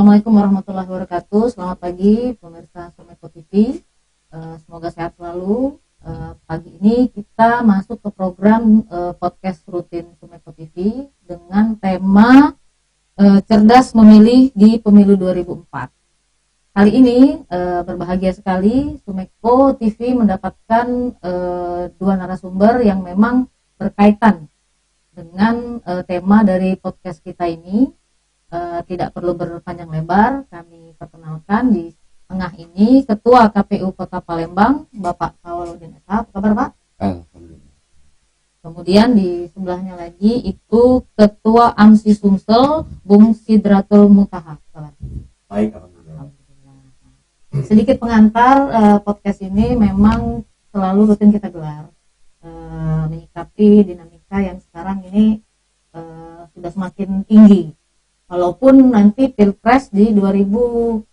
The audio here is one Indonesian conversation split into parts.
Assalamualaikum warahmatullahi wabarakatuh. Selamat pagi pemirsa Sumeko TV. Semoga sehat selalu. Pagi ini kita masuk ke program podcast rutin Sumeko TV dengan tema cerdas memilih di pemilu 2004. Kali ini berbahagia sekali Sumeko TV mendapatkan dua narasumber yang memang berkaitan dengan tema dari podcast kita ini. Tidak perlu berpanjang lebar, kami perkenalkan di tengah ini Ketua KPU Kota Palembang, Bapak Sawaludin Esa. Apa kabar, Pak? Alhamdulillah. Kemudian di sebelahnya lagi itu Ketua AMSI Sumsel, Bung Sidratul Muntaha. Baik, alhamdulillah. Sedikit pengantar, podcast ini memang selalu rutin kita gelar, menyikapi dinamika yang sekarang ini sudah semakin tinggi. Walaupun nanti Pilpres di 2024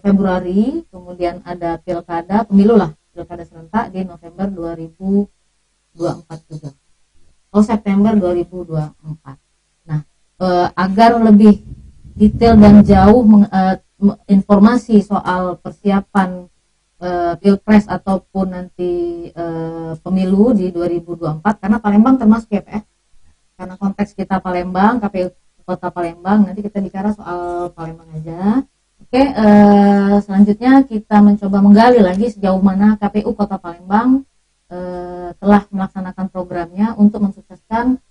Februari, kemudian ada pilkada, pilkada serentak di November 2024 juga. September 2024. Nah, agar lebih detail dan jauh informasi soal persiapan Pilpres ataupun nanti pemilu di 2024, karena Palembang termasuk ya, Pak. Karena konteks kita Palembang, KPU Kota Palembang, nanti kita bicara soal Palembang aja. Oke, selanjutnya kita mencoba menggali lagi sejauh mana KPU Kota Palembang telah melaksanakan programnya untuk mensukseskan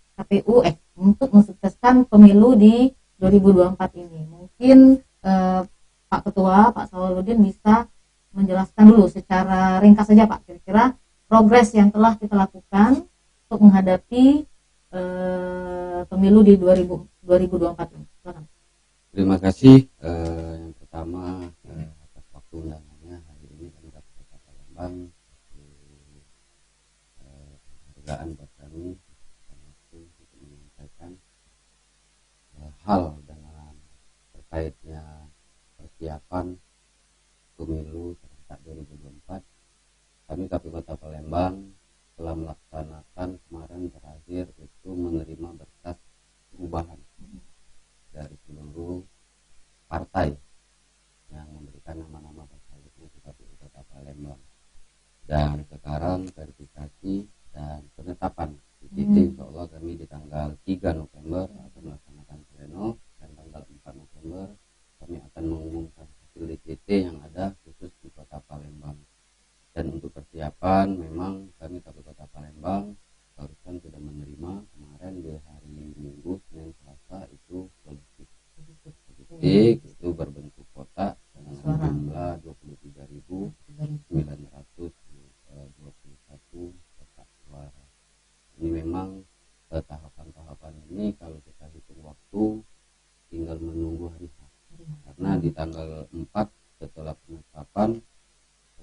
untuk mensukseskan pemilu di 2024 ini. Mungkin Pak Ketua, Pak Sawaludin bisa menjelaskan dulu secara ringkas saja, Pak, kira-kira progres yang telah kita lakukan untuk menghadapi pemilu di 2024 ini. Silakan. Terima kasih. Yang pertama atas waktu undangannya hari ini kami dapat Kota Palembang. Penghargaan buat kami untuk menyampaikan hal dalam terkaitnya persiapan pemilu serentak 2024. Kami KPU Kota Palembang telah melaksanakan kemarin terakhir itu menerima berkas perubahan dari seluruh partai yang memberikan nama-nama berkaitan ke KPU Kota Palembang, dan sekarang verifikasi dan penetapan di titik. Insya Allah kami di tanggal 3 November akan melaksanakan pleno, dan tanggal 4 November kami akan mengumumkan hasil DPT yang ada khusus di Kota Palembang. Dan untuk persiapan memang kami KPU Kota Palembang barusan sudah menerima kemarin di hari Minggu, Senin, Selasa itu logistik itu berbentuk kotak dengan jumlah 23.921 kotak suara. Ini memang tahapan-tahapan ini kalau kita hitung waktu tinggal menunggu hari H, karena di tanggal 4 setelah penetapan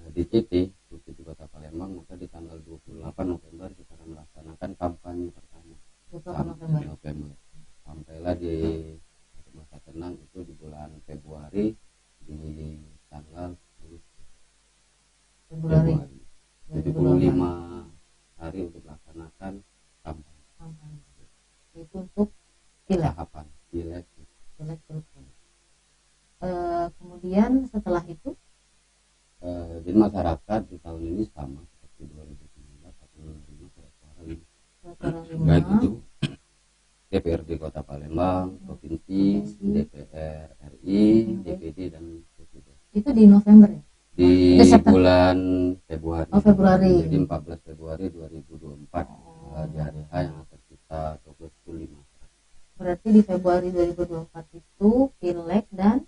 DPT di Kota Palembang, maka di tanggal 28 November kita akan melaksanakan kampanye pertama. November. Sampailah di masa tenang itu di bulan Februari, di tanggal Februari 75 hari untuk melaksanakan kampanye. Itu untuk tahapan pileg. Kemudian setelah itu jadi masyarakat di tahun ini sama seperti 2019 akan menerima surat suara baik itu DPRD Kota Palembang, Provinsi, DPR RI, DPD dan Presiden. Itu di November ya? Di bulan Februari. Februari. Jadi 14 Februari 2024 di hari H yang akan kita coblos itu 5. Berarti di Februari 2024 itu Pileg dan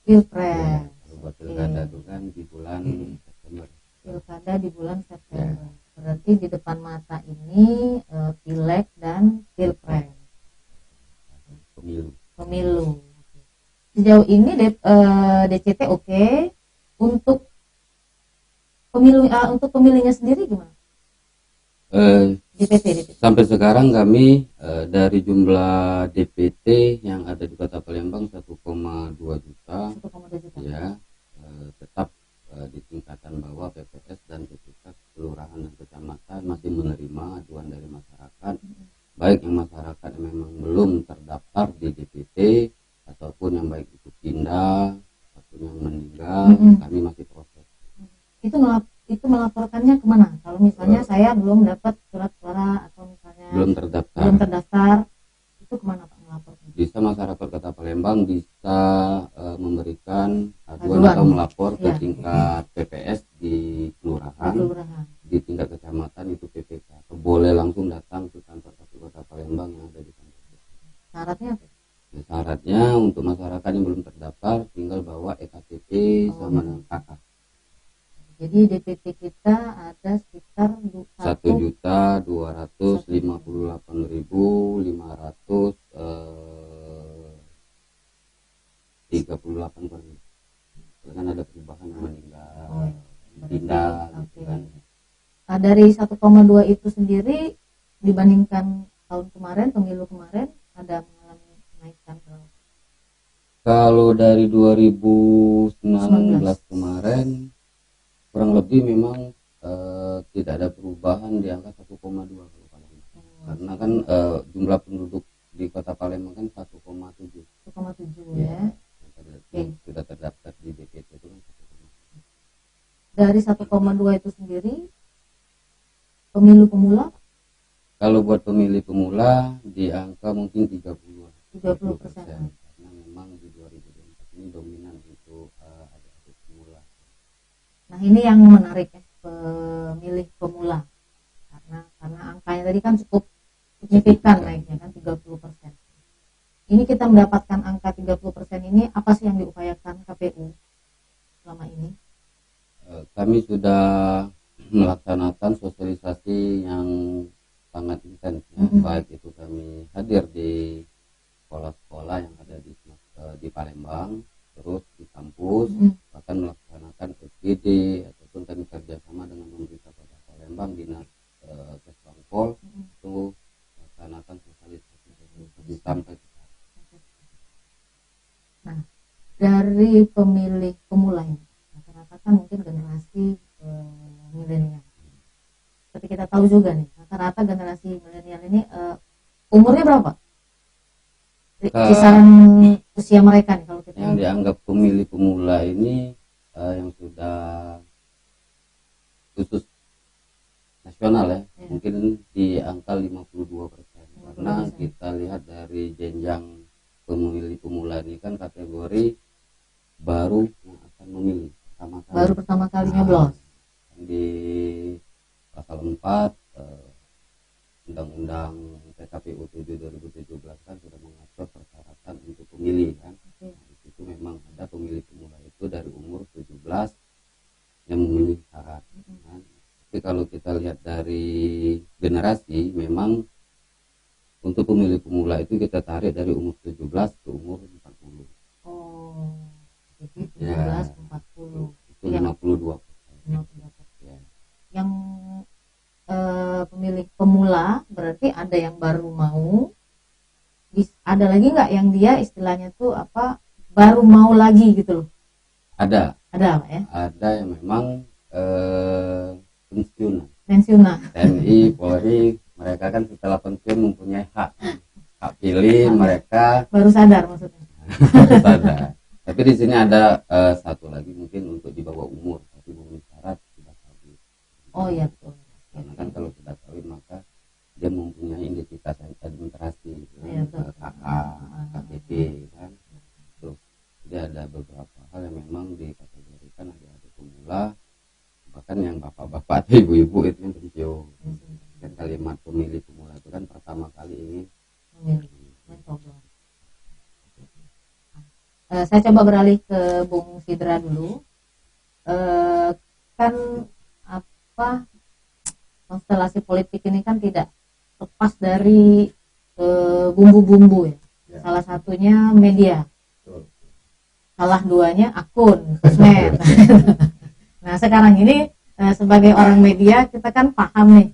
Pilpres. Buat pilkada itu kan di bulan September. Pilkada di bulan September. Berarti di depan mata ini Pileg dan Pilpres. Pemilu. Sejauh ini DCT oke. Untuk pemilihnya sendiri gimana? DPT. Sampai sekarang kami dari jumlah DPT yang ada di Kota Palembang 1,2 juta. 1,2 juta. Ya, tetap di tingkatan bawah PPS dan PPK kelurahan dan kecamatan masih menerima aduan dari masyarakat, baik yang masyarakat yang memang belum terdaftar di DPT ataupun yang baik itu pindah ataupun yang meninggal, kami masih proses. Itu melaporkannya kemana? Kalau misalnya saya belum dapat surat suara atau misalnya belum terdaftar, itu kemana Pak melaporkan? Bisa masyarakat Kota Palembang bisa memberikan aduan atau melapor ke tingkat PPS di kelurahan, di tingkat kecamatan itu PPK. Boleh langsung datang ke kantor Kota Palembang yang ada di sana. Syaratnya apa? Ya, syaratnya untuk masyarakat yang belum terdaftar tinggal bawa EKTP sama KK. Jadi DPT kita ada sekitar 1.258.538 per minggu. Kan ada perubahan yang meninggal, pindah, gitu kan. Dari 1,2 itu sendiri dibandingkan tahun kemarin, pemilu kemarin, ada mengalami kenaikan berapa? Kalau dari 2019 kemarin kurang lebih memang tidak ada perubahan di angka 1,2 kalau Palembang. Karena kan jumlah penduduk di Kota Palembang kan 1,7 ya. Sudah terdaftar di DPT itu kan 1,7. Dari 1,2 itu sendiri pemilu pemula? Kalau buat pemilih pemula di angka mungkin 30%. Karena memang di 2024 ini dominan itu ada pemula. Nah ini yang menarik ya, pemilih pemula karena angkanya tadi kan cukup signifikan naiknya kan 30%. Ini kita mendapatkan angka 30% ini, apa sih yang diupayakan KPU selama ini? Kami sudah melaksanakan sosialisasi yang sangat intens ya. Baik itu kami hadir di sekolah-sekolah yang ada di Palembang, terus di kampus, bahkan melaksanakan SPD ataupun kami kerjasama dengan pemerintah Kota Palembang, dinas Kesbangpol untuk melaksanakan sosialisasi sampai sekarang. Nah, dari pemilih pemula ini, rata-rata kan mungkin generasi milenial. Seperti kita tahu juga nih, rata-rata generasi milenial ini umurnya berapa? Kisaran usia mereka nih kalau kita yang dianggap pemilih pemula ini yang sudah khusus nasional ya, mungkin di angka 52%. Karena kita lihat dari jenjang pemilih pemula ini kan kategori baru yang akan memilih pertama kali nyoblos. Di pasal 4 Undang-Undang PKPU 7 2017 kan sudah mengatur persyaratan untuk pemilih kan. Di situ memang ada pemilih pemula itu dari umur 17 yang memilih syarat. Tapi kalau kita lihat dari generasi, memang untuk pemilih pemula itu kita tarik dari umur 17 ke umur 40. Jadi 17 40 itu 52%. Ya. Yang pemilih pemula berarti ada yang baru mau, ada lagi nggak yang dia istilahnya tuh apa baru mau lagi gitu loh? Ada Pak ya? Ada yang memang pensiunan TNI, Polri, mereka kan setelah pensiun mempunyai hak pilih, mereka baru sadar maksudnya. sadar. Tapi di sini ada satu lagi mungkin untuk di bawah umur tapi belum syarat sudah kawin. Oh iya betul. Karena kan kalau sudah kawin maka dia mempunyai identitas administrasi, KK, KTP kan. Terus dia ada beberapa hal yang memang dikategorikan ada pemula, bahkan yang bapak-bapak atau ibu-ibu itu yang pensiun. Dan kalimat pemilih pemula itu kan pertama kali ingin mencoba. Saya coba beralih ke Bung Sidra dulu. Kan apa konstelasi politik ini kan tidak lepas dari bumbu-bumbu ya. Salah satunya media. Salah duanya akun sosmed. Nah sekarang ini sebagai orang media kita kan paham nih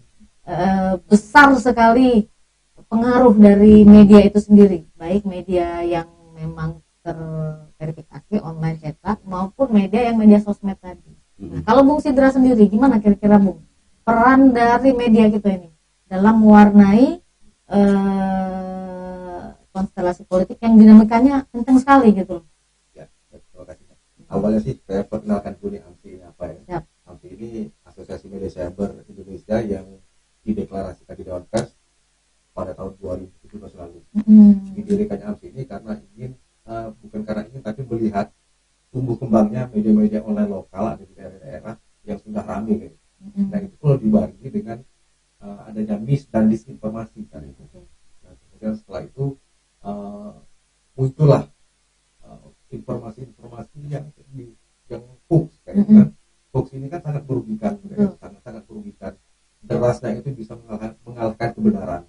besar sekali pengaruh dari media itu sendiri, baik media yang memang terverifikasi online cetak maupun media yang media sosmed tadi. Nah, kalau Bung Sidra sendiri gimana kira-kira Bung peran dari media kita ini dalam mewarnai konstelasi politik yang dinamikanya kencang sekali gitu. Ya, terima kasih. Awalnya sih saya perkenalkan dulu nih AMSI ini apa ya. Siap. AMSI ini Asosiasi Media Cyber Indonesia yang dideklarasikan di Dewan Pers pada tahun 2017 lalu. Didirikannya AMSI ini karena ingin bukan karena ingin tapi melihat tumbuh kembangnya media-media online lokal ada di daerah-daerah yang sudah ramai gitu. Dan itu kalau dibarengi dengan adanya mis dan disinformasi kan itu. Nah, kemudian setelah itu muncullah informasi-informasi yang hoax kayak gitu kan. Hoax ini kan sangat merugikan, sangat merugikan. Derasnya itu bisa mengalahkan kebenaran.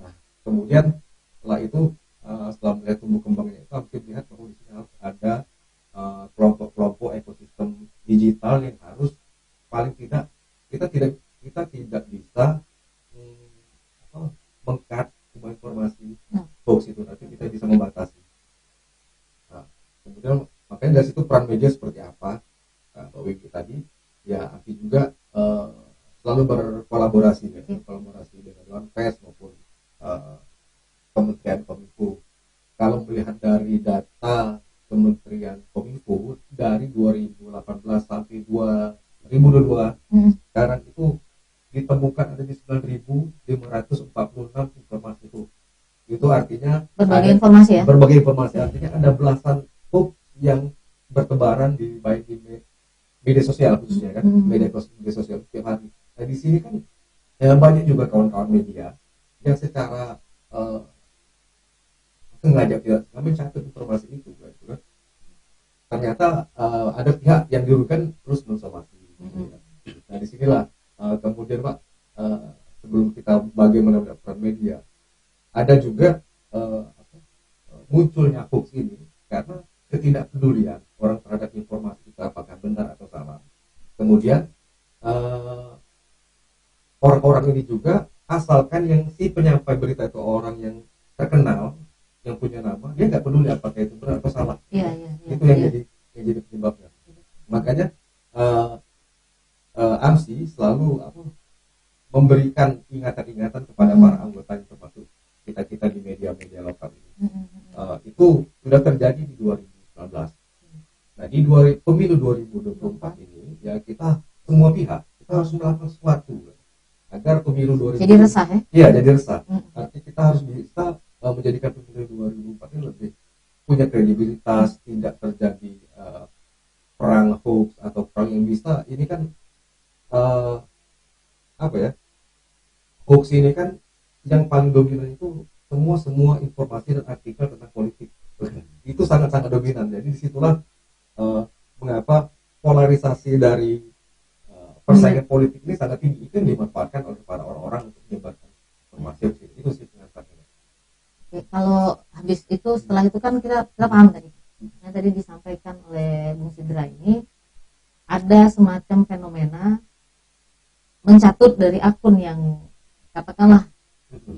Nah, kemudian setelah itu setelah melihat tumbuh kembangnya itu, kita lihat bahwa di sini harus ada kelompok-kelompok ekosistem digital yang harus paling tidak kita tidak bisa meng-cut semua informasi hoax itu, tapi kita bisa membatasi. Nah, kemudian makanya dari situ peran media seperti apa, Mbak Wiki tadi ya, AMSI juga selalu berkolaborasi dengan Dewan Pers maupun Kementerian Kominfo. Kalau melihat dari data Kementerian Kominfo dari 2018 sampai 2022, sekarang itu ditemukan ada di 9.546 informasi hoax. Itu artinya berbagai informasi artinya ada belasan hoax yang bertebaran di baik di media sosial khususnya kan, media sosial setiap hari. Nah di sini kan banyak juga kawan-kawan media yang secara sengaja tidak mencatat informasi itu kan. Ternyata ada pihak yang dirugikan terus mensomasi. Nah disinilah kemudian Pak, sebelum kita bagaimana peran media, ada juga munculnya hoax ini karena ketidakpedulian orang terhadap informasi itu apakah benar atau salah. Kemudian orang-orang ini juga asalkan yang si penyampai berita itu orang yang terkenal, yang punya nama, dia nggak peduli apakah itu benar atau salah. Itu yang jadi penyebabnya. Makanya AMSI selalu memberikan ingatan-ingatan kepada para anggota termasuk kita di media-media lokal ini. Itu sudah terjadi di 2019. Nah di pemilu 2024 ini ya kita semua pihak kita harus melakukan sesuatu agar pemilu 2024 jadi resah ya? Iya jadi resah. Artinya kita harus bisa menjadikan pemilu 2024 ini lebih punya kredibilitas, tidak terjadi perang hoax atau perang yang bisa ini kan hoax ini kan yang paling dominan itu semua informasi dan artikel tentang politik itu sangat-sangat dominan. Jadi disitulah mengapa polarisasi dari persaingan politik ini sangat tinggi, itu yang dimanfaatkan oleh para orang-orang untuk menyebarkan informasi itu sih pengantarnya. Oke, kalau habis itu setelah itu kan kita paham tadi yang tadi disampaikan oleh Bung Sidra ini ada semacam fenomena mencatut dari akun yang katakanlah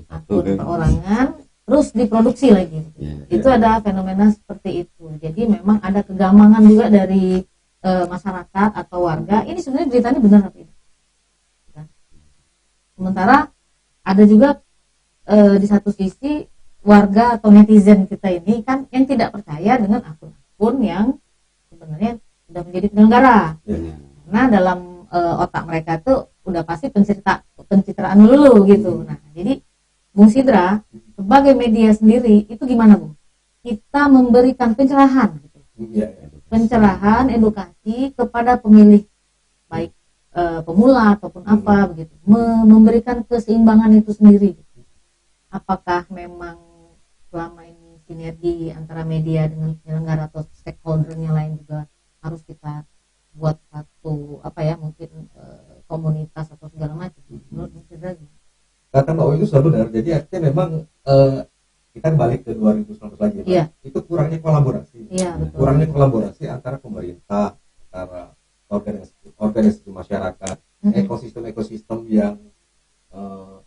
akun perorangan terus diproduksi lagi. Itu ada fenomena seperti itu. Jadi memang ada kegamangan juga dari masyarakat atau warga. Ini sebenarnya beritanya benar apa tidak? Sementara ada juga di satu sisi warga atau netizen kita ini kan yang tidak percaya dengan akun-akun yang sebenarnya sudah menjadi penyelenggara. Karena dalam otak mereka tuh udah pasti pencitraan dulu gitu. Nah, jadi Bung Sidra sebagai media sendiri itu gimana Bung? Kita memberikan pencerahan gitu. Pencerahan, edukasi kepada pemilih baik pemula ataupun apa begitu. Memberikan keseimbangan itu sendiri. Apakah memang selama ini sinergi antara media dengan penyelenggara atau stakeholdernya lain juga harus kita buat satu mungkin komunitas atau segala macam. Menurut Sidra kata Mbak itu sudah benar. Jadi artinya memang kita balik ke 2019 lagi, itu kurangnya kolaborasi. Kurangnya kolaborasi antara pemerintah, antara organisasi masyarakat, ekosistem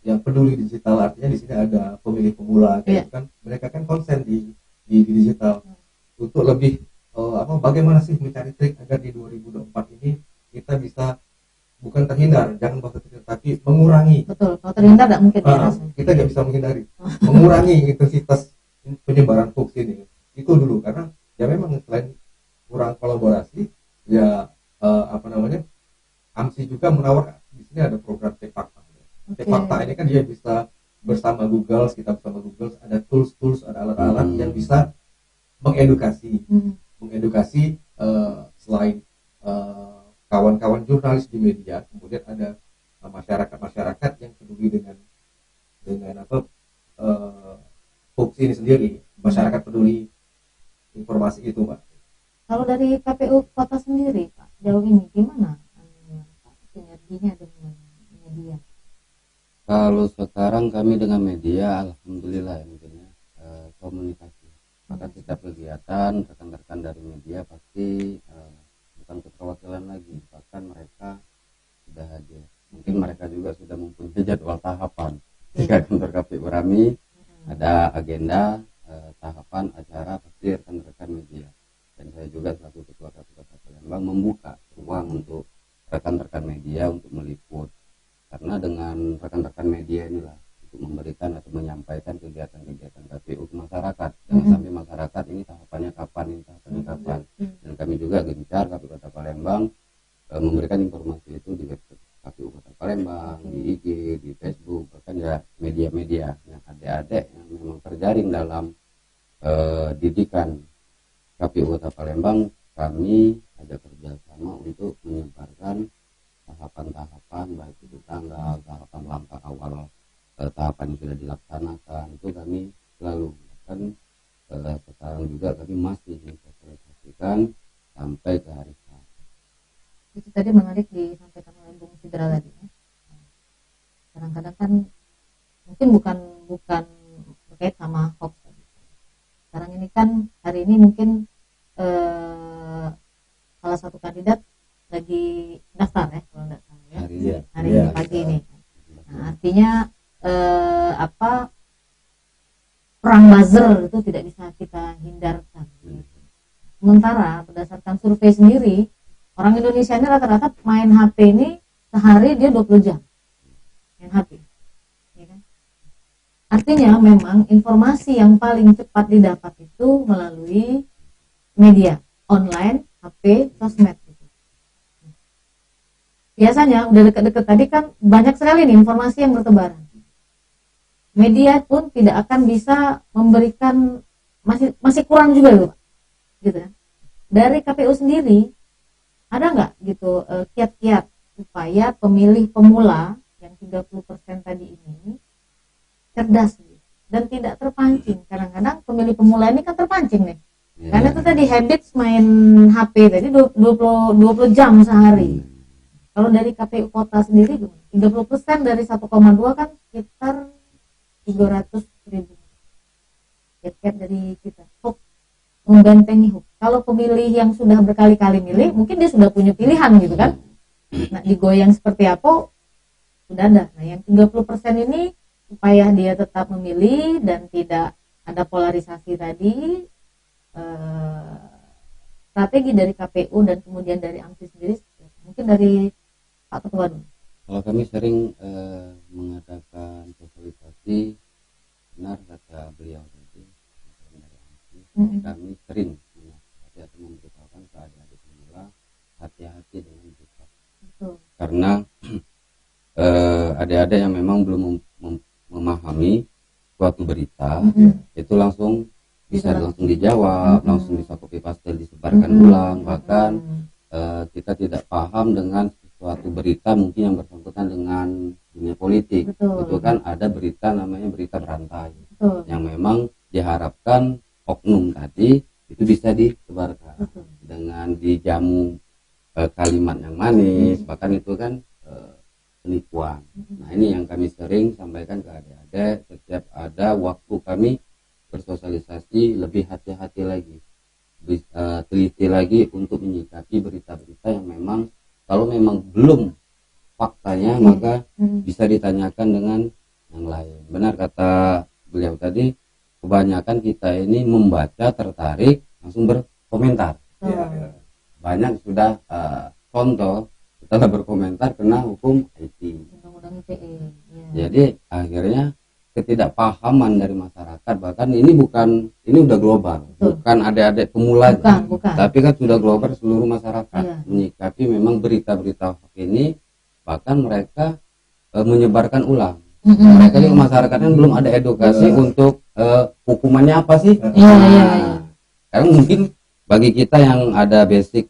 yang peduli digital. Artinya di sini ada pemilih pemula, kan mereka kan konsen di digital untuk lebih bagaimana sih mencari trik agar di 2024 ini kita bisa bukan terhindar, jangan bahkan terhindar, tapi mengurangi. Betul, kalau terhindar tidak mungkin kita nggak bisa menghindari. Mengurangi intensitas penyebaran hoax ini. Itu dulu, karena ya memang selain kurang kolaborasi, ya AMSI juga menawarkan di sini ada program Cek Fakta. Cek Fakta ini kan dia bisa bersama Google, kita bersama Google ada tools, ada alat-alat yang bisa mengedukasi selain kawan-kawan jurnalis di media, kemudian ada masyarakat yang peduli dengan hoax ini sendiri. Masyarakat peduli informasi itu, Pak. Kalau dari KPU Kota sendiri, Pak, jauh ini gimana sinerginya dengan media? Kalau sekarang kami dengan media, alhamdulillah ya, mungkin ya, komunikasi. Maka setiap kegiatan rekan-rekan dari media pasti bukan keterwakilan lagi, bahkan mereka sudah hadir. Mungkin mereka juga sudah mempunyai jadwal tahapan. Jika kantor KPU Rami ada agenda tahapan acara, pasti rekan-rekan media. Dan saya juga selaku ketua KPU Kota Palembang membuka ruang untuk rekan-rekan media untuk meliput. Karena dengan rekan-rekan media inilah untuk memberikan atau menyampaikan kegiatan-kegiatan KPU ke masyarakat. Jangan sampai masyarakat ini tahapannya kapan. Dan kami juga gencar KPU Kota Palembang memberikan informasi itu di website KPU Kota Palembang, di IG, di Facebook, bahkan ya media-media yang adik-adik yang memang terjaring dalam didikan KPU Kota Palembang. Kami ada kerjasama untuk menyebarkan tahapan-tahapan, baik itu tanggal, tahapan langkah awal, tahapan yang sudah dilaksanakan, itu kami selalu kan sekarang juga kami masih mensosialisasikan sampai ke hari H. Itu tadi menarik disampaikan oleh Bung Sidra tadi ya. Kadang-kadang kan mungkin bukan terkait sama hoax. Sekarang ini kan hari ini mungkin salah satu kandidat lagi daftar ya kalau tidak salah ya. Hari ini pagi ini. Nah, artinya perang buzzer itu tidak bisa kita hindarkan. Sementara berdasarkan survei sendiri, orang Indonesia ini rata-rata main HP ini sehari dia 20 jam main HP, ya kan? Artinya memang informasi yang paling cepat didapat itu melalui media online, HP, sosmed. Biasanya udah deket-deket tadi kan banyak sekali nih informasi yang bertebaran. Media pun tidak akan bisa memberikan, masih kurang juga loh, gitu ya. Dari KPU sendiri ada nggak gitu kiat-kiat supaya pemilih pemula yang 30% tadi ini cerdas gitu, dan tidak terpancing. Kadang-kadang pemilih pemula ini kan terpancing nih. Karena itu tadi habits main HP tadi 20 jam sehari. Kalau dari KPU Kota sendiri 30% dari 1,2 kan sekitar 300.000. Kiat-kiat dari kita. Membentengi hoax. Kalau pemilih yang sudah berkali-kali milih, mungkin dia sudah punya pilihan gitu kan. Nah, digoyang seperti apa sudah ada. Nah, yang 30% ini supaya dia tetap memilih dan tidak ada polarisasi tadi, strategi dari KPU dan kemudian dari AMSI sendiri, mungkin dari Pak Ketua dulu. Kalau kami sering mengadakan sosialisasi, benar kata beliau tadi, kami sering menasihati atau memberitahukan ke adik-adik pemula hati-hati dengan berita. Karena adik-adik yang memang belum memahami suatu berita, itu langsung bisa langsung dijawab, langsung bisa copy paste disebarkan ulang, bahkan kita tidak paham dengan suatu berita mungkin yang bersangkutan dengan dunia politik. Itu kan ada berita namanya berita berantai, yang memang diharapkan oknum tadi itu bisa disebarkan dengan dijamu kalimat yang manis, bahkan itu kan penipuan. Nah, ini yang kami sering sampaikan ke adik-adik setiap ada waktu kami bersosialisasi, lebih hati-hati lagi, teliti lagi untuk menyikapi berita-berita yang memang kalau memang belum faktanya maka bisa ditanyakan dengan yang lain. Benar kata beliau tadi, kebanyakan kita ini membaca tertarik langsung berkomentar. Banyak sudah contoh setelah berkomentar kena hukum IT. Jadi akhirnya ketidakpahaman dari masyarakat. Bahkan ini udah global. Bukan adik-adik pemula, bukan. Tapi kan sudah global, seluruh masyarakat menyikapi memang berita-berita hoax ini. Bahkan mereka menyebarkan ulang. Mereka di masyarakatnya belum ada edukasi untuk hukumannya apa sih. Karena mungkin bagi kita yang ada basic,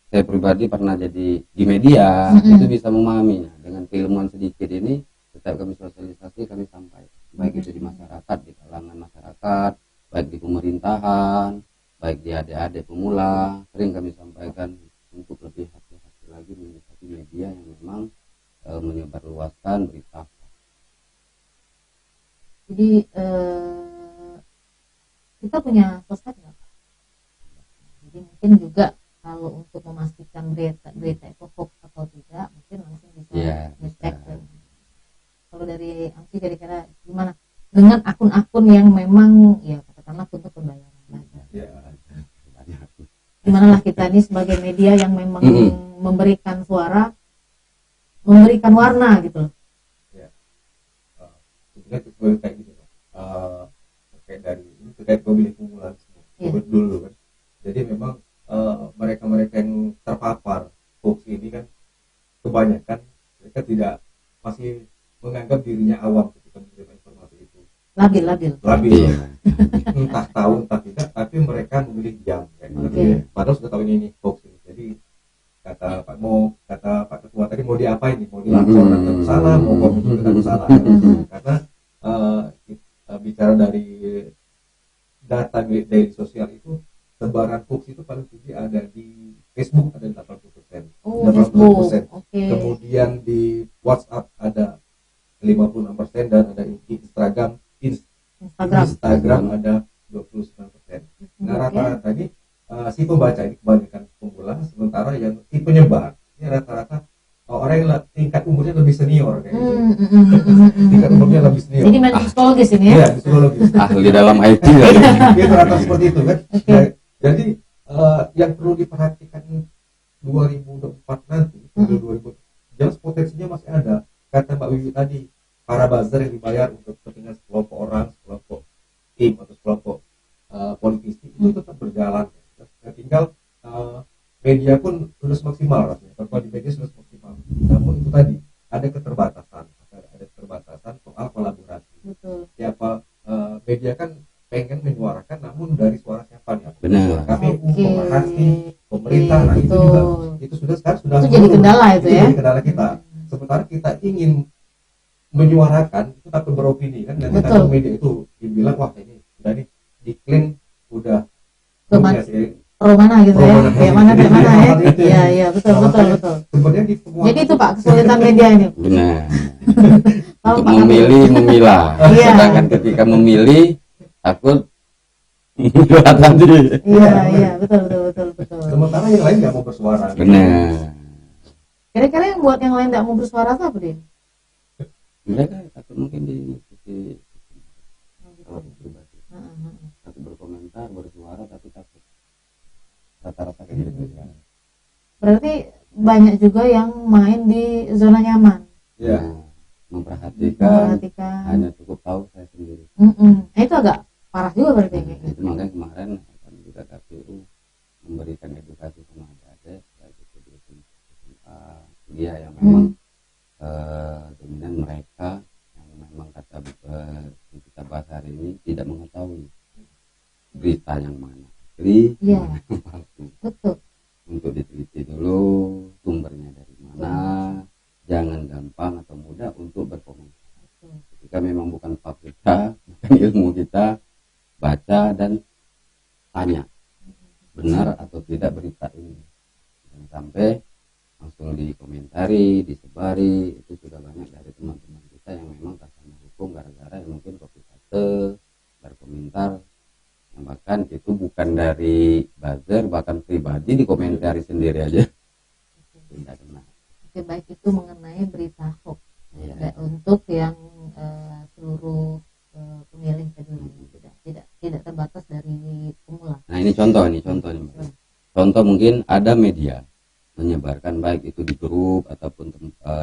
saya pribadi pernah jadi di media, itu bisa memahaminya. Dengan keilmuan sedikit ini tetap kami sosialisasi, kami sampaikan, baik itu di masyarakat, di kalangan masyarakat, baik di pemerintahan, baik di adik-adik pemula, sering kami sampaikan untuk lebih hati-hati lagi menyikapi media yang memang menyebarluaskan berita. Jadi kita punya sosmed nggak Pak? Jadi mungkin juga kalau untuk memastikan berita itu hoax atau tidak, mungkin langsung bisa ngecek. Kalau dari Angsi kira-kira gimana dengan akun-akun yang memang ya katakanlah untuk pembayaran? Gimana lah kita ini sebagai media yang memang memberikan suara, memberikan warna gitu. Sebenarnya kayak gitu kayak dari ini terkait pemilih pemula dulu kan. Jadi memang mereka-mereka yang terpapar hoax ini kan kebanyakan mereka tidak masih menganggap dirinya awam ketika menerima informasi itu. Labil. Entah tahu entah tidak, tapi mereka memilih diam. Padahal sudah tahu ini hoax ini. Jadi kata Pak Ketua tadi mau diapain nih? Mau dilaporkan ke salah, mau komen ke salah. Karena bicara dari data dari sosial itu, sebaran hoax itu paling tinggi ada di Facebook, ada 80%. 80%. Kemudian di WhatsApp ada 56% dan ada Instagram ada 29%. Nah, rata-rata ini si pembaca ini kebanyakan pemula, sementara yang si penyebar ini rata-rata orang yang tingkat umurnya lebih senior kayak gitu. Tingkat umurnya lebih senior. Jadi main psikologis ini ya? Iya, psikologis. Ahli dalam IT ya. Itu rata seperti itu kan. Jadi yang perlu diperhatikan 2024 nanti, 2000, jelas potensinya masih ada. Kata Mbak Wiwi tadi, para buzzer yang dibayar untuk kepentingan sekelompok orang, sekelompok tim atau sekelompok politisi itu tetap berjalan. Ya, tinggal media pun sudah maksimal rasanya. Kalau di media sudah maksimal. Namun itu tadi ada keterbatasan soal kolaborasi. Siapa media kan pengen menyuarakan, namun dari suara siapa nih? Benar. KPU, pemerhati, pemerintah, nah itu juga itu sekarang sudah jadi kendala itu ya. Jadi kendala kita. Sementara kita ingin menyuarakan itu tapi beropini kan, dan kita media itu dibilang wah ini sudah nih diklaim udah pro mana gitu ya, kayak mana ya. Iya betul. Sebenarnya di semua. Jadi itu Pak kesulitan media ini. Benar. Untuk memilih, memilah. Sedangkan ketika memilih takut memilah tadi. Iya betul. Sementara yang lain nggak mau bersuara. Benar. Kira-kira yang buat yang lain nggak mau bersuara apa deh? Mereka takut mungkin diikuti pribadi. Takut berkomentar, bersuara tapi takut. Rata-rata kayak gitu ya. Berarti banyak juga yang main di zona nyaman. Ya, memperhatikan. Hanya cukup tahu saya sendiri. Itu agak parah juga berarti kayak gitu. Itu makanya kemarin kan juga KPU memberikan edukasi sama adik-adik, baik itu di dia yang memang dominan mereka yang memang kata kita bahas hari ini tidak mengetahui berita yang mana asli, mana yang palsu. Betul. Untuk diteliti dulu sumbernya dari mana, jangan gampang atau mudah untuk berkomentar. Jika memang bukan fakta kita, bukan ilmu kita, baca dan tanya benar atau tidak berita ini. Dan sampai langsung dikomentari, disebari, itu sudah banyak dari teman-teman kita yang memang tersangka hukum gara-gara yang mungkin copy paste, berkomentar, yang bahkan itu bukan dari buzzer, bahkan pribadi dikomentari sendiri aja. Tidak benar. Oke, baik itu mengenai berita hoax. Untuk yang seluruh pemilih tadi tidak terbatas dari pemula. Nah ini contoh nih. Contoh mungkin ada media menyebarkan baik itu di grup ataupun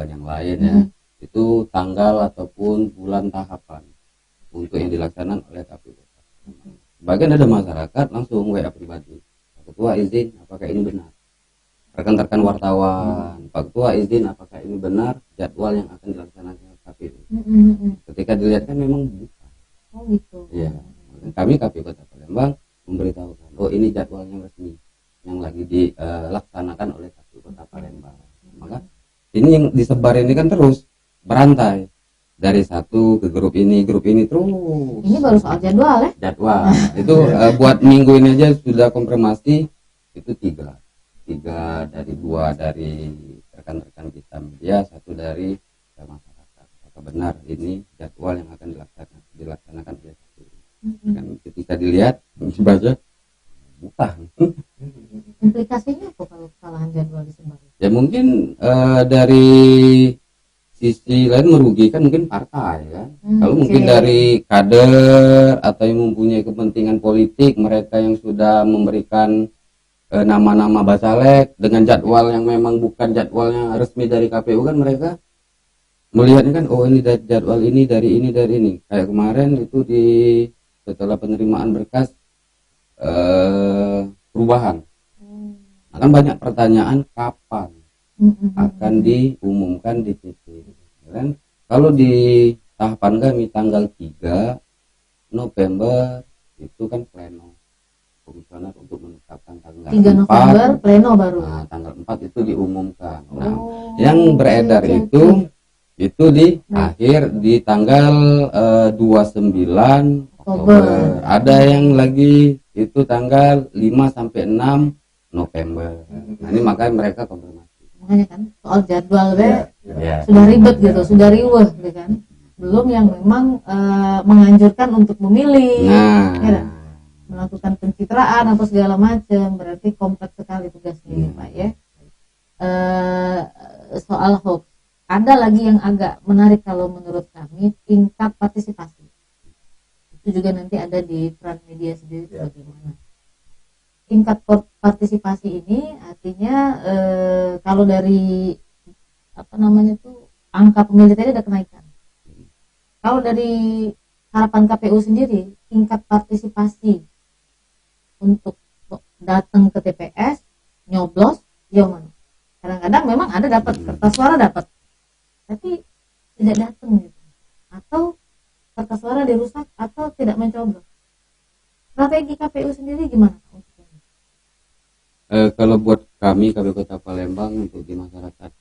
yang lain ya, itu tanggal ataupun bulan tahapan untuk yang dilaksanakan oleh KPU. Bagian ada masyarakat langsung WA pribadi, Pak Ketua izin apakah ini benar, rekan-rekan wartawan, Pak Ketua izin apakah ini benar jadwal yang akan dilaksanakan KPU. Ketika dilihat kan memang bukan. Oh gitu. Iya. Kami KPU Kota Palembang memberitahukan, oh ini jadwalnya resmi yang lagi dilaksanakan oleh KPU Kota Palembang. Maka ini yang disebar ini kan terus berantai dari satu ke grup ini terus. Ini baru soal jadwal ya? Jadwal itu buat minggu ini aja sudah konfirmasi itu tiga dari dua dari rekan-rekan kita media, satu dari masyarakat. Apakah benar ini jadwal yang akan dilaksanakan oleh KPU? Kan ketika dilihat dibaca bukan. Implikasinya apa kalau kesalahan jadwal disebar? Ya mungkin dari sisi lain merugikan mungkin partai kan. Kalau mungkin dari kader atau yang mempunyai kepentingan politik, mereka yang sudah memberikan nama-nama bacalek dengan jadwal yang memang bukan jadwalnya resmi dari KPU kan, mereka melihatnya kan, oh ini jadwal ini dari ini. Kayak kemarin itu setelah penerimaan berkas perubahan. Akan banyak pertanyaan kapan akan diumumkan di titik. Kan? Kalau di tahapan kami tanggal 3 November itu kan pleno komisioner untuk menetapkan tanggal 3 November 4, pleno baru. Nah, tanggal 4 itu diumumkan. Nah, yang beredar itu di akhir di tanggal 29 Oktober. Ada yang lagi itu tanggal 5 sampai 6 November. Nah, ini makanya mereka konfirmasi. Makanya kan soal jadwal sudah ribet gitu, sudah riweh gitu kan. Belum yang memang menganjurkan untuk memilih. Ya, melakukan pencitraan atau segala macam, berarti kompleks sekali tugasnya Pak ya. Soal hoax, ada lagi yang agak menarik kalau menurut kami, tingkat partisipasi. Itu juga nanti ada di Transmedia sendiri bagaimana. Tingkat partisipasi ini artinya kalau dari angka pemilih tadi ada kenaikan. Kalau dari harapan KPU sendiri, tingkat partisipasi untuk datang ke TPS nyoblos jauh mana? Kadang-kadang memang ada dapat kertas suara dapat, tapi tidak datang gitu, atau kertas suara dirusak atau tidak mencoblos. Strategi KPU sendiri gimana? Kalau buat kami KPU Kota Palembang untuk di masyarakat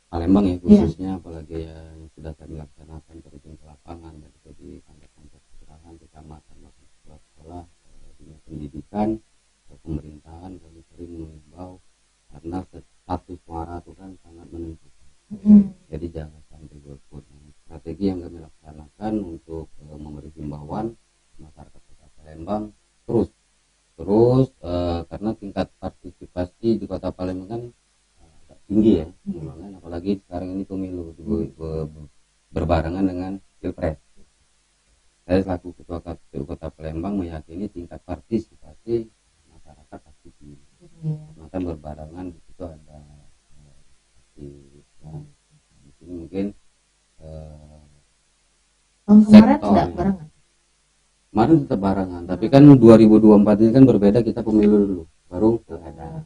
Palembang ya khususnya, apalagi yang sudah kami laksanakan terjun ke lapangan, baik di kantor-kantor kelurahan, kecamatan, bahkan sekolah, dunia pendidikan, pemerintahan, kami sering mengimbau karena satu suara itu kan sangat menentukan. Jadi jangan sampai golput. Strategi yang kami laksanakan untuk memberi himbauan masyarakat Kota Palembang terus karena tingkat partisipasi di Kota Palembang kan tinggi ya, apalagi sekarang ini pemilu berbarengan dengan Pilpres. Saya selaku Ketua KPU Kota Palembang meyakini tingkat partisipasi masyarakat pasti tinggi. Maka berbarengan di situ ada di sini mungkin kemarin tidak barengan. Kemarin tetap barengan, tapi kan 2024 ini kan berbeda, kita pemilu dulu, baru pilkada.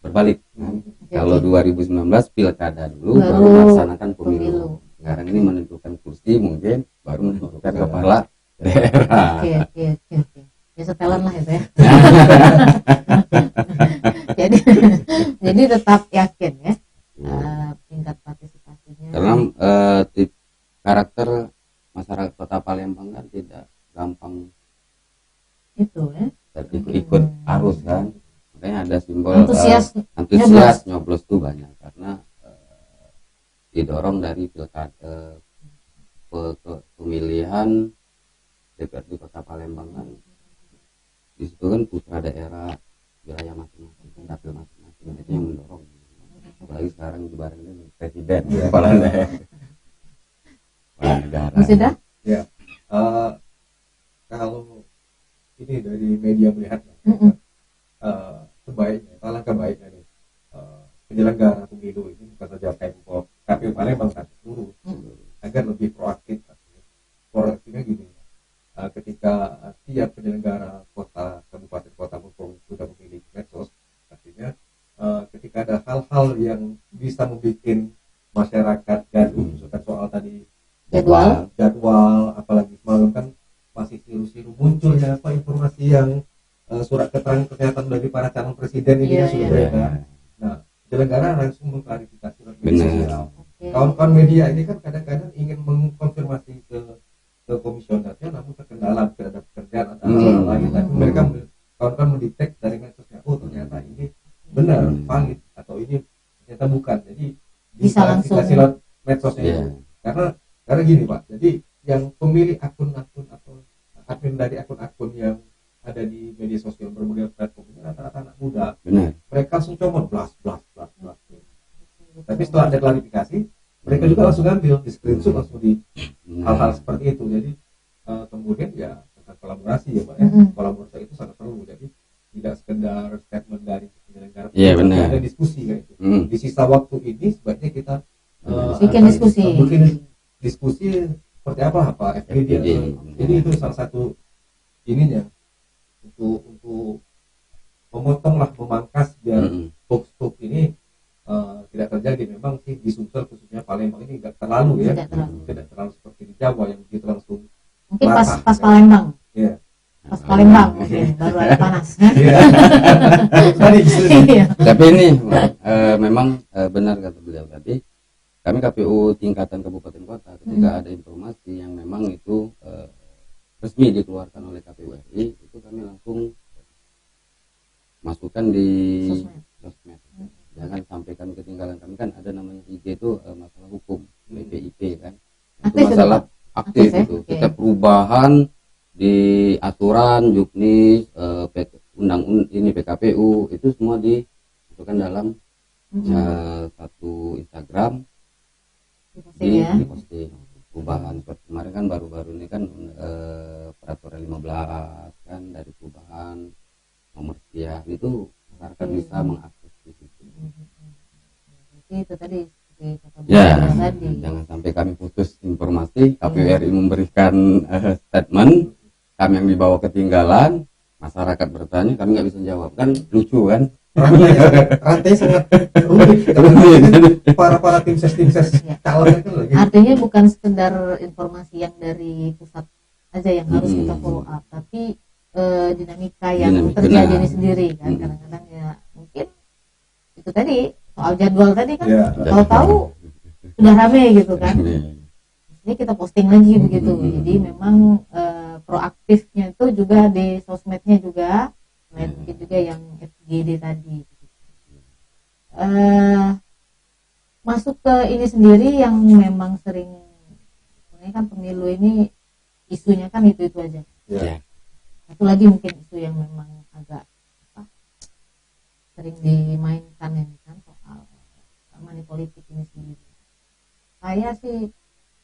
Berbalik kan? Kalau 2019 pilkada dulu, baru melaksanakan pemilu. Sekarang ini menentukan kursi, mungkin baru menentukan kepala daerah. Oke. Ya setelan lah itu ya. jadi tetap yakin ya tingkat partisipasinya. Karena karakter masyarakat Kota Palembang kan tidak gampang itu ya, ikut arus kan, makanya ada simbol antusias nyoblos tuh banyak karena didorong dari pilkada pemilihan DPRD Kota Palembang kan, di situ kan putra daerah wilayah masing-masing, dapil masing-masing, itu yang mendorong. Apalagi sekarang dibarengin presiden kepala negara. Sudah? Ya. Kalau ini dari media melihat sebaiknya, alangkah baiknya nih penyelenggara pemilu ini bukan saja Pemkot, KPU Palembang tapi seluruh agar lebih proaktif. Proaktifnya gini, ketika tiap penyelenggara kota, kabupaten kota maupun sudah memiliki medsos, artinya ketika ada hal-hal yang bisa membuat masyarakat gaduh, misalkan soal tadi jadwal, apalagi semalam kan masih siru-siru munculnya apa informasi yang surat keterangan kesehatan dari para calon presiden ini sudah beredar. Nah, penyelenggara langsung mengklarifikasi media sosial. Kawan-kawan media ini kan kadang-kadang ingin mengkonfirmasi ke komisionernya, namun terkendala terhadap pekerjaan atau hal lain. Tapi mereka kawan-kawan mendetek dari medsosnya, oh ternyata ini benar valid atau ini ternyata bukan. Jadi bisa langsung dikasih lewat medsosnya itu. Karena gini Pak, jadi yang pemilik akun-akun atau admin dari akun-akun yang ada di media sosial berbagai platform ini rata-rata anak muda. Benar. Mereka langsung comot blas. Tapi setelah ada klarifikasi, mereka juga langsung ambil di screenshot langsung di hal-hal seperti itu. Jadi kemudian ya tentang kolaborasi ya Pak ya. Kolaborasi itu sangat perlu. Jadi tidak sekedar statement dari penyelenggara, ada diskusi kayak itu. Di sisa waktu ini sebaiknya kita bikin diskusi seperti apa FGD. Jadi itu salah satu ininya untuk memangkas biar hoax ini tidak terjadi. Memang sih di Sumsel khususnya Palembang ini tidak terlalu tidak terlalu seperti di Jawa yang begitu langsung mungkin pas Palembang pas Palembang baru ada panas. Tapi ini memang benar kata beliau tadi, kami KPU tingkatan kabupaten kota ketika ada informasi yang memang itu resmi dikeluarkan oleh KPU RI, itu kami langsung masukkan di sosmed. Jangan sampaikan ketinggalan. Kami kan ada namanya IG itu masalah hukum BPIP kan, itu masalah aktif itu. Setiap perubahan di aturan Juknis, undang-undang ini PKPU itu semua dimasukkan dalam satu Instagram, diposting perubahan. Seperti kemarin kan baru-baru ini kan peraturan 15 kan dari perubahan nomor sekian, itu masyarakat bisa mengakses di situ. Itu tadi jangan sampai kami putus informasi. KPU RI memberikan statement, kami yang dibawa ketinggalan, masyarakat bertanya, kami nggak bisa jawab, kan lucu kan? Rantai sangat rumit. Para tim ses calon itu lagi. Artinya bukan sekedar informasi yang dari pusat aja yang harus kita follow up, tapi dinamika yang terjadi ini sendiri kan. Kadang-kadang ya mungkin itu tadi soal jadwal tadi kan, tahu-tahu sudah rame gitu kan. Ini kita posting lagi begitu. Jadi memang proaktifnya itu juga di sosmednya juga, mungkin juga yang FGD tadi. Masuk ke ini sendiri yang memang sering, sebenarnya kan pemilu ini isunya kan itu aja. Satu lagi mungkin isu yang memang agak sering dimainkan ini kan soal money politik ini sendiri.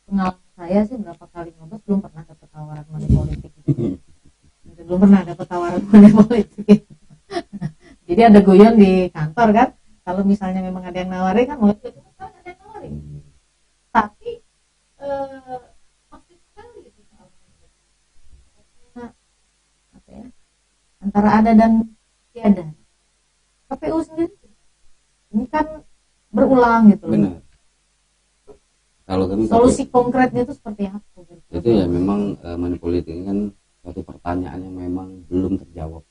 Pengalaman saya sih berapa kali ngobrol belum pernah dapat tawaran money politik gitu. Belum pernah dapat tawaran money politik. Jadi ada guyon di kantor kan, kalau misalnya memang ada yang nawarin kan mau ikut kan ada yang nawarin. Tapi maksud sekali gitu antara ada dan tiada. KPU sendiri ini kan berulang gitu. Benar. Kalau kami solusi konkretnya itu seperti apa? Itu ya memang money politik ini kan suatu pertanyaan yang memang belum terjawab.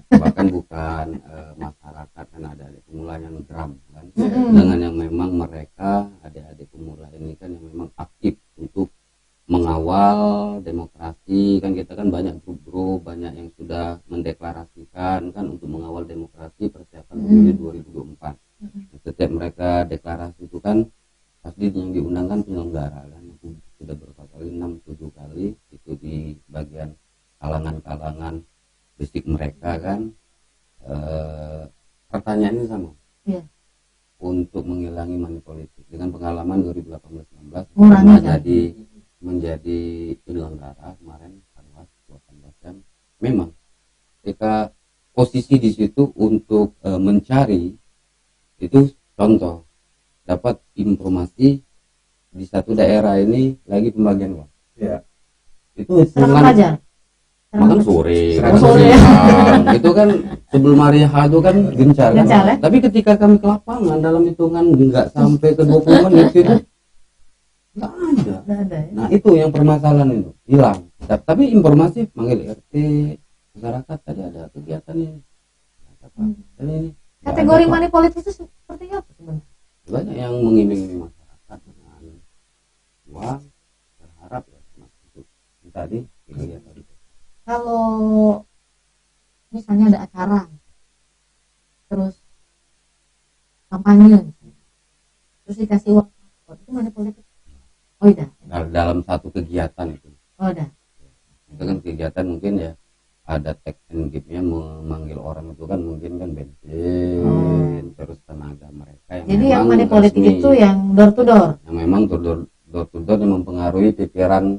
Bahkan bukan masyarakat kan ada pemula yang geram kan, dengan yang memang mereka adik-adik pemula ini kan yang memang aktif untuk mengawal demokrasi kan. Kita kan banyak grup-grup, banyak yang sudah mendeklarasikan kan untuk mengawal demokrasi persiapan pemilu 2024. Setiap mereka deklarasi itu kan pasti yang diundangkan penyelenggara kan, sudah berapa kali, 6-7 kali itu di bagian kalangan-kalangan basic mereka kan. Pertanyaannya sama, untuk menghilangi money politik dengan pengalaman 2018-19 menjadi penyelenggara kemarin 18 jam. Memang kita posisi di situ untuk mencari itu, contoh dapat informasi di satu daerah ini lagi pembagian uang. Ya. Itu makan sore, sore. Itu kan sebelum hari H itu kan gencar kan. Ya? Tapi ketika kami ke lapangan dalam hitungan nggak sampai ke 20 menit itu nggak ada. Ya? Nah itu yang permasalahan itu hilang. Tapi informasi manggil RT masyarakat tadi ada kegiatan ini. Ini kategori money politik itu seperti apa sebenarnya? Banyak yang mengiming-iming masyarakat dengan uang berharap ya untuk tadi kegiatan. Kalau misalnya ada acara terus kampanye terus dikasih uang itu money politik? Oh iya. Dalam satu kegiatan itu. Oh iya. Itu kan kegiatan mungkin ya ada take and give-nya memanggil orang itu kan mungkin kan bensin terus tenaga mereka yang jadi yang money politik itu yang door to door yang memang door to door yang mempengaruhi pikiran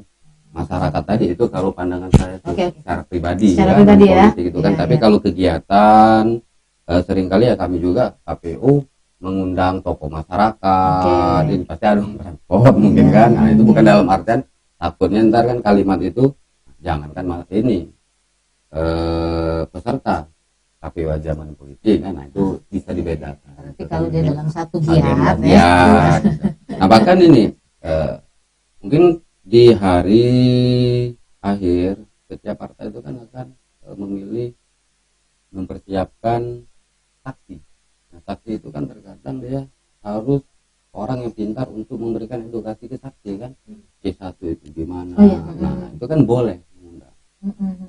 masyarakat tadi itu kalau pandangan saya itu secara pribadi secara pribadi ya gitu kan. Tapi kalau kegiatan seringkali ya kami juga KPU mengundang tokoh masyarakat ini pasti ada transport mungkin kan. Nah itu bukan dalam artian takutnya ntar kan kalimat itu jangankan ini peserta KPU aja money politik kan. Nah itu bisa dibedakan. Berarti kalau dia dalam satu giat Nah bahkan ini mungkin di hari akhir setiap partai itu kan akan memilih mempersiapkan saksi. Nah saksi itu kan terkadang dia harus orang yang pintar untuk memberikan edukasi ke saksi kan. C1 itu gimana. Nah itu kan boleh mengundang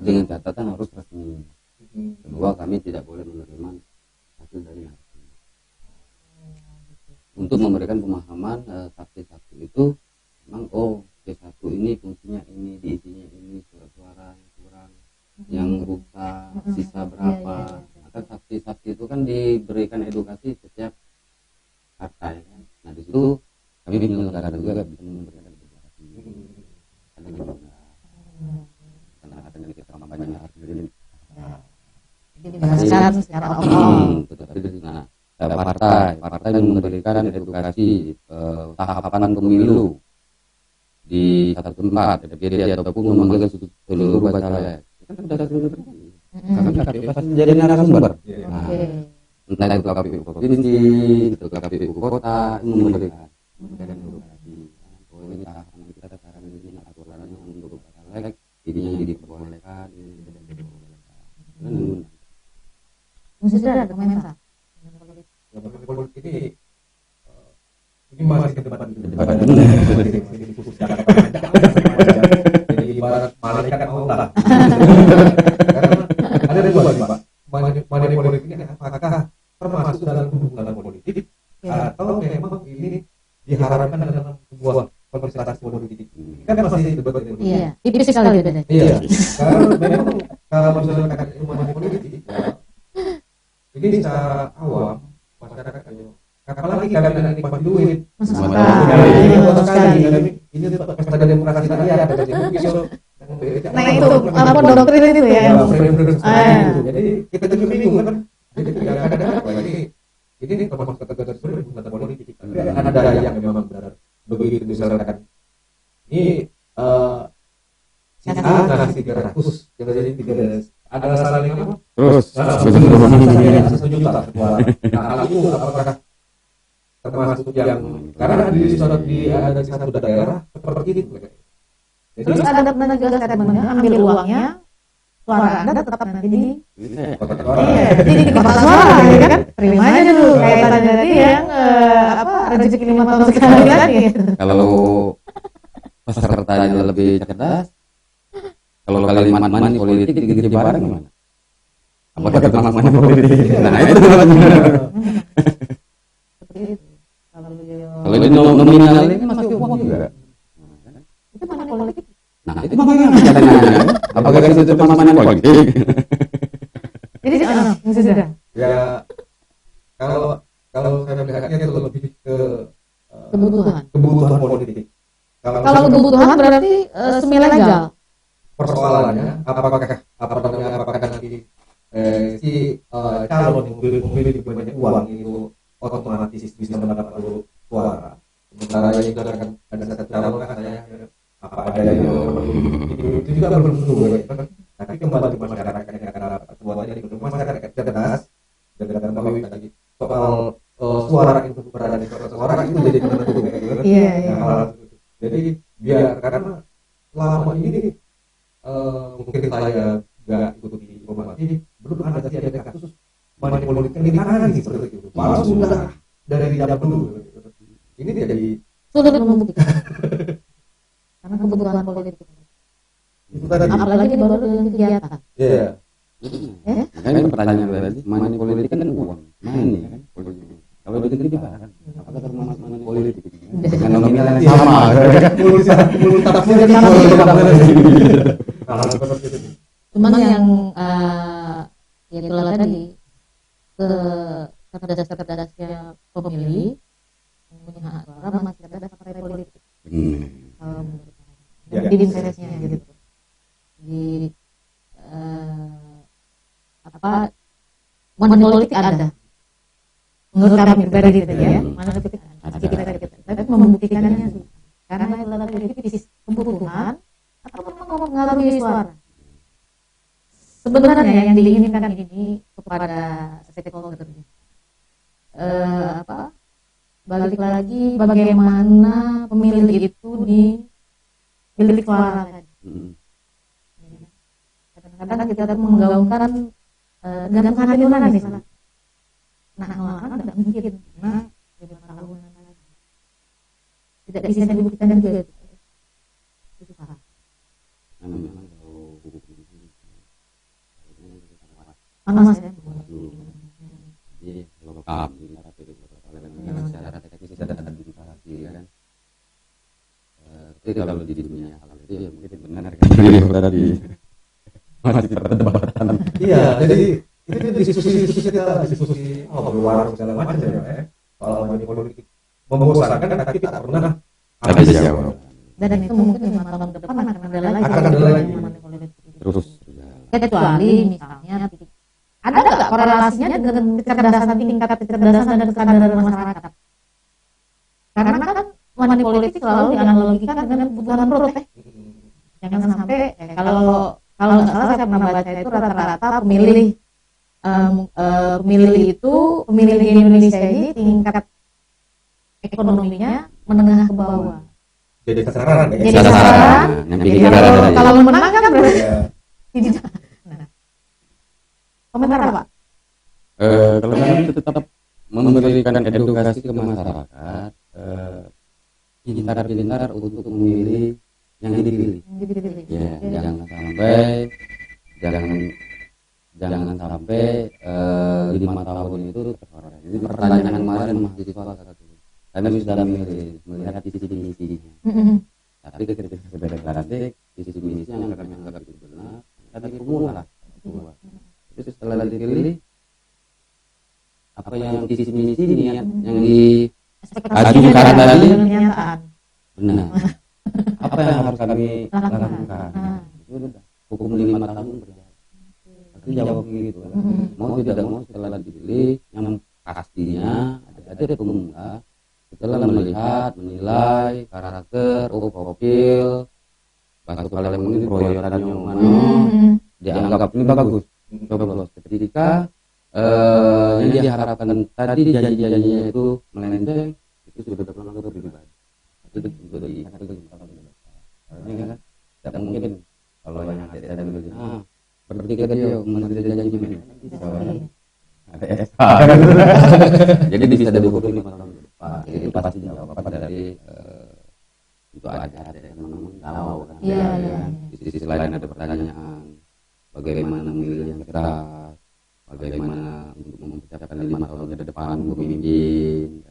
dengan catatan harus resmi. Kedua kami tidak boleh menerima hasil dari saksi. Untuk memberikan pemahaman saksi-saksi itu memang C1 ini fungsinya ini, diisinya ini, suara-suara yang kurang, yang rusak, sisa berapa. Maka saksi-saksi itu kan diberikan edukasi setiap partai kan. Nah di situ kami penyelenggara juga bisa memberikan edukasi. Ada juga karena kita kampanye harus jadi secara overall. Nah, partai memberikan edukasi tahapan pemilu di satu tempat DPD ataupun memanggil seluruh bacalek kan sudah kami KPU pasti jadi narasumber. Nah, entah itu KPU provinsi, itu KPU kota memberikan edukasi. Ini tahapan kita sekarang ini aturannya untuk bacalek ini diperbolehkan, ini tidak diperbolehkan. Sudah ada komentar. Politik ini masih ke depan jadi ibarat malaikat Allah. Karena ada dua nih Pak, money politik ini apakah termasuk dalam hubungan politik atau memang ini diharapkan dalam sebuah kontestasi politik? Kan masih debat ini. Iya, tipis sekali bedanya. Iya, karena memang kalau misalnya katakan itu money politik ini secara awam masyarakat apalagi kami nikmati duit Masuk sekali ini pesta demokrasi rakyat nah itu apa doktrin itu ya jadi kita juga bingung kan jadi kadang-kadang lagi ini termasuk kategori hubungan politik ada yang memang benar begitu misalkan ini si A ngasih 300 jadi 300 ada saling apa terus 1 juta nah itu apakah termasuk yang karena di ada di satu daerah seperti itu. Jadi terus ada juga statementnya ambil uangnya suara Anda tetap nanti di jadi di kepala suara ya kan terima aja dulu kaitannya tadi yang rezeki 5 tahun sekali lagi. Kalau pesertanya lebih cerdas, kalau kalimat money politik digigit bareng gimana? Apakah kalimat money politik? Nah itu seperti itu. Kalau ini nominal ini masih uang juga. Itu money politik. Nah itu makanya katanya apakah itu money politik? Jadi sudah. Ya kalau saya melihatnya itu lebih ke kebutuhan politik. Kalau kebutuhan berarti semi legal. Persoalannya apakah nanti si calon yang memiliki banyak uang itu otomatis bisa mendapat suara. Sementara yang akan ada satu calon kan saya apa adanya itu juga belum tentu. Tapi membantu masyarakat yang akan buatnya di masyarakat cerdas dan bahwa tadi soal suara itu berada di suara itu jadi penentu. Jadi biar karena selama ini mungkin saya nggak ikuti informasi, belum ada kasus money politik yang ditangani seperti itu. Malah sudah dari zaman dulu. Ini jadi sulit membuktikan karena kebutuhan politik. Apalagi baru dengan kegiatan. Iya. Makanya pertanyaan tadi, money politik kan uang, money kan politik. Kalau di negeri gimana? Apakah termasuk money politik? Dengan nominal yang sama. Cuman yang ya itulah tadi cerdasnya pemilih punya hak suara masih cerdas partai politik. Di interestnya gitu. Di money politik ada. Menurut kami pribadi gitu ya, money politik ada. Kita. Tapi membuktikannya sih. Karena adalah kritis kebutuhan atau mempengaruhi suara. Sebenarnya yang diinginkan ini kepada stakeholder balik lagi bagaimana pemilih itu dipilih suara tadi. Kadang-kadang kita menggaungkan gantung hati nurani misalnya. Nah, orang tidak mungkin. Nah, jadi tahunan lagi. Tidak bisa dibuktikan juga itu. Itu salah. Mas ya. Jadi kalau kami secara teknis ada administrasi kan. Tapi kalau di dunia hal itu ya mungkin benar kan tadi masih perdebatan. Iya, jadi itu diskusi kita diskusi luar segala macam ya. Soal money politik membosankan tapi tak pernah ada jawab. Dan itu mungkin 5 tahun depan akan ada lagi money politik. Terus kecuali misalnya ada nggak korelasinya dengan kecerdasan tingkat kecerdasan dan kesadaran masyarakat? Karena kan money politik selalu dianalogikan dengan kebutuhan perut Jangan sampai kalau nggak salah saya pernah baca itu rata-rata pemilih di Indonesia ini tingkat ekonominya menengah ke bawah. Jadi sasaran. Kalau menang kan berarti tidak. Komentar Pak? Kalau kami tetap memberikan edukasi ke masyarakat, pintar-pintar untuk memilih yang dipilih. Ya, jangan sampai 5 tahun itu terkorek. Jadi pertanyaan kemarin mahasiswa satu. Karena sudah melihat visi-misinya. Tapi ketika sudah deklarasi visi-misinya yang kami anggap itu benar, tadi kumula. Itu setelah dipilih apa yang visi-misi niat yang diajukan tadi benar. Apa yang harus kami lakukan? Itu sudah hukum 5 tahun berjalan. Tapi jawab gitu. Mau tidak mau setelah dipilih yang pastinya ada pemuda setelah melihat menilai karakter, profil, bahasa paling mungkin proyekannya mana dianggap ini bagus. Coblos ketika yang diharapkan tadi janji-janjinya itu melenceng, itu sudah terlalu pribadi. Itu untuk dilihat itu kan tidak mungkin kalau yang ada dulu berpikir dia menerima janji ini ada SK. Jadi bisa diukur 5 tahun depan. Itu pasti jawab dari itu ada yang memang tahu kan. Di sisi lain ada pertanyaan. Bagaimana memilih yang keras, bagaimana untuk mempersiapkan 5 tahun ke depan untuk memimpin.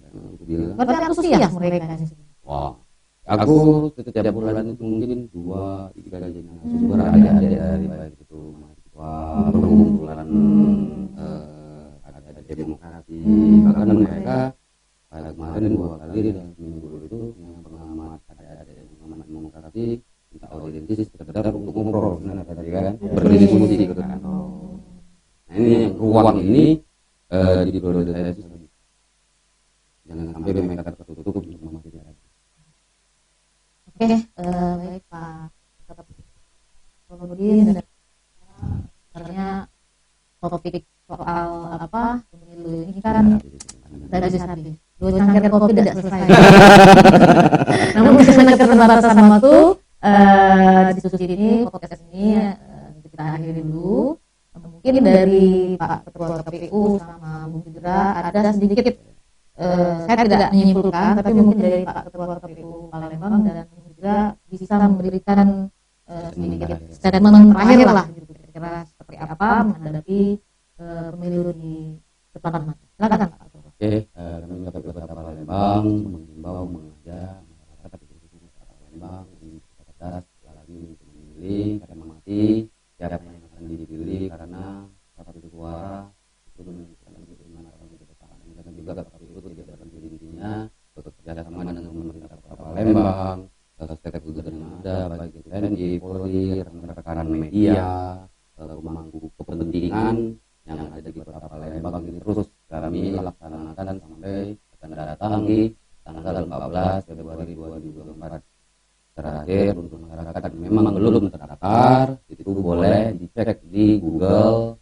Berarti antusias mereka. Wah, aku setiap bulan itu mungkin 2-3 kali narasumber ada dari baik itu mahasiswa, perkumpulan, ada demokrasi, bahkan mereka pada kemarin 2 kali dalam minggu itu yang pengamat ada pengamat demokrasi minta audiensi sekedar untuk ngobrol tadi kan berdiskusi gitu kan. Nah ini ruang ini di periode saya jangan sampai mereka tertutup untuk informasi lagi. Oke, baik Pak. Kemudian misalnya topik soal apa pemilu ini kan legislatif. 2 cangkir kopi tidak selesai. Namun karena keterbatasan waktu diskusi ini, podcast ini kita akhiri dulu. Mungkin dari Pak Ketua KPU sama Bung Fidra ada sedikit, saya tidak menyimpulkan, tapi mungkin dari Pak Ketua KPU Palembang dan Bung Fidra bisa memberikan sedikit statement terakhir lah, gitu, kira-kira seperti apa menghadapi pemilu di depan mata. Silakan Pak. Oke, kami KPU Kota Palembang mengimbau mengajak masyarakat di Kota Palembang untuk cerdas lagi untuk memilih karena mengamati siapa yang akan dipilih karena satu suara itu menentukan bagaimana akan ke depan. Dan juga KPU tidak berhenti intinya bekerja sama dengan pemerintah Kota Palembang, stakeholder yang ada baik TNI, Polri, rekan-rekan media, pemangku kepentingan yang ada di Kota Palembang ini terus kami laksanakan sampai akan datang di tanggal 14 Februari 2024. Terakhir untuk masyarakat yang memang belum terdaftar itu boleh dicek di Google,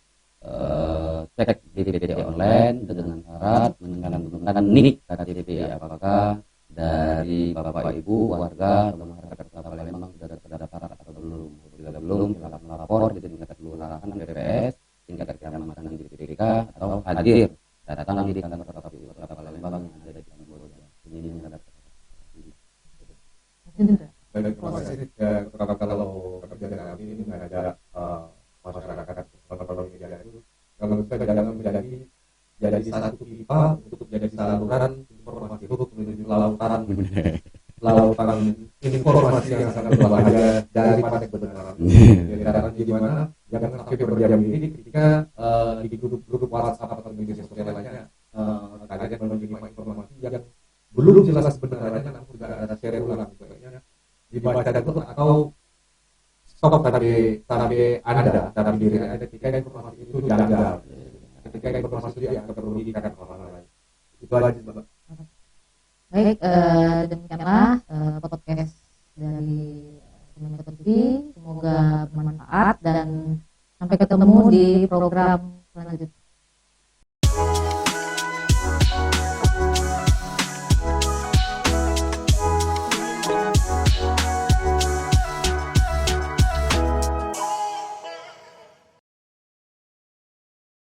cek di DPD online dengan syarat mencantumkan NIK KTP apakah dari Bapak Ibu warga atau masyarakat Kota Palembang sudah terdaftar atau belum. Bila belum silakan melapor di tingkat kelurahan PPS, tingkat kecamatan di DPK atau hadir datang di kantor KPU Kota Palembang yang ada di Kamboja. Ini Baik, terima kasih. Kalau kerjaan kami ini mengajak masyarakat Palembang itu, kalau kita jangan menjadi satu pipa untuk jadi saluran informasi untuk menuju lautan informasi yang sangat berbahaya daripada kebenaran. Karena gimana? Jangan sampai berdiam diri ketika di grup WhatsApp atau media sosial lainnya kalian menerima informasi yang belum jelas kebenarannya, namun juga ada share ulang sebagainya dibaca dulu atau stop tadi Anda dalam diri Anda ketika informasi itu janggal, ketika informasi itu dianggap merugikan orang lain. Itu aja Bapak. Baik, demikianlah podcast dari Kemenko TV. Semoga bermanfaat dan sampai ketemu di program selanjutnya.